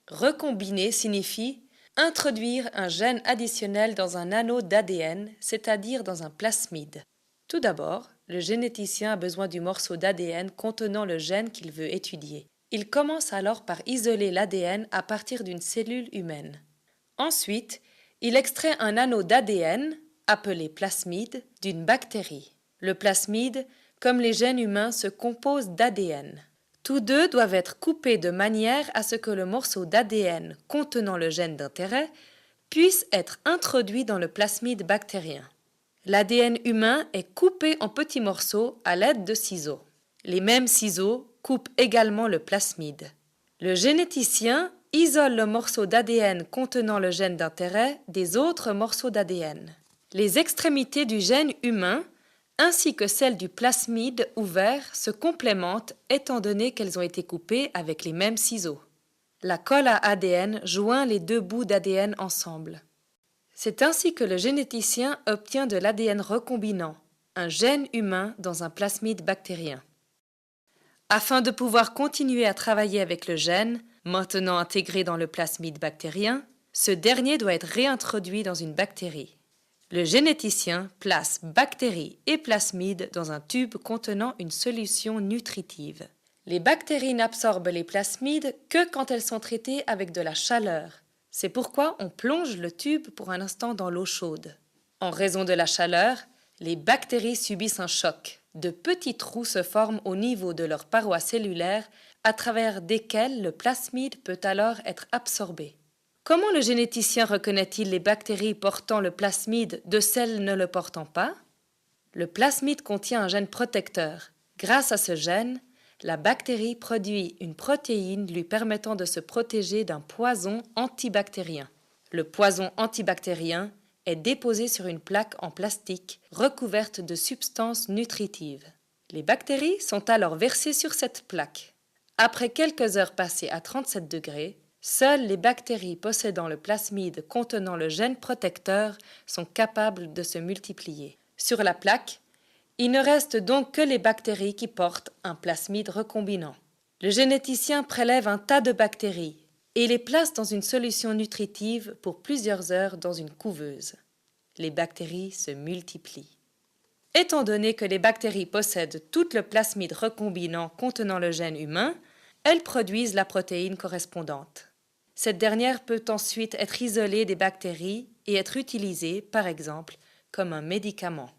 Recombiner signifie introduire un gène additionnel dans un anneau d'ADN, c'est-à-dire dans un plasmide. Tout d'abord, le généticien a besoin du morceau d'ADN contenant le gène qu'il veut étudier. Il commence alors par isoler l'ADN à partir d'une cellule humaine. Ensuite, il extrait un anneau d'ADN, appelé plasmide, d'une bactérie. Le plasmide, comme les gènes humains, se compose d'ADN. Tous deux doivent être coupés de manière à ce que le morceau d'ADN contenant le gène d'intérêt puisse être introduit dans le plasmide bactérien. L'ADN humain est coupé en petits morceaux à l'aide de ciseaux. Les mêmes ciseaux coupent également le plasmide. Le généticien isole le morceau d'ADN contenant le gène d'intérêt des autres morceaux d'ADN. Les extrémités du gène humain ainsi que celles du plasmide ouvert se complémentent étant donné qu'elles ont été coupées avec les mêmes ciseaux. La colle à ADN joint les deux bouts d'ADN ensemble. C'est ainsi que le généticien obtient de l'ADN recombinant, un gène humain dans un plasmide bactérien. Afin de pouvoir continuer à travailler avec le gène, maintenant intégré dans le plasmide bactérien, ce dernier doit être réintroduit dans une bactérie. Le généticien place bactéries et plasmides dans un tube contenant une solution nutritive. Les bactéries n'absorbent les plasmides que quand elles sont traitées avec de la chaleur. C'est pourquoi on plonge le tube pour un instant dans l'eau chaude. En raison de la chaleur, les bactéries subissent un choc. De petits trous se forment au niveau de leurs parois cellulaires à travers desquels le plasmide peut alors être absorbé. Comment le généticien reconnaît-il les bactéries portant le plasmide de celles ne le portant pas? Le plasmide contient un gène protecteur. Grâce à ce gène, la bactérie produit une protéine lui permettant de se protéger d'un poison antibactérien. Le poison antibactérien est déposé sur une plaque en plastique recouverte de substances nutritives. Les bactéries sont alors versées sur cette plaque. Après quelques heures passées à 37 degrés, seules les bactéries possédant le plasmide contenant le gène protecteur sont capables de se multiplier. Sur la plaque, il ne reste donc que les bactéries qui portent un plasmide recombinant. Le généticien prélève un tas de bactéries et les place dans une solution nutritive pour plusieurs heures dans une couveuse. Les bactéries se multiplient. Étant donné que les bactéries possèdent tout le plasmide recombinant contenant le gène humain, elles produisent la protéine correspondante. Cette dernière peut ensuite être isolée des bactéries et être utilisée, par exemple, comme un médicament.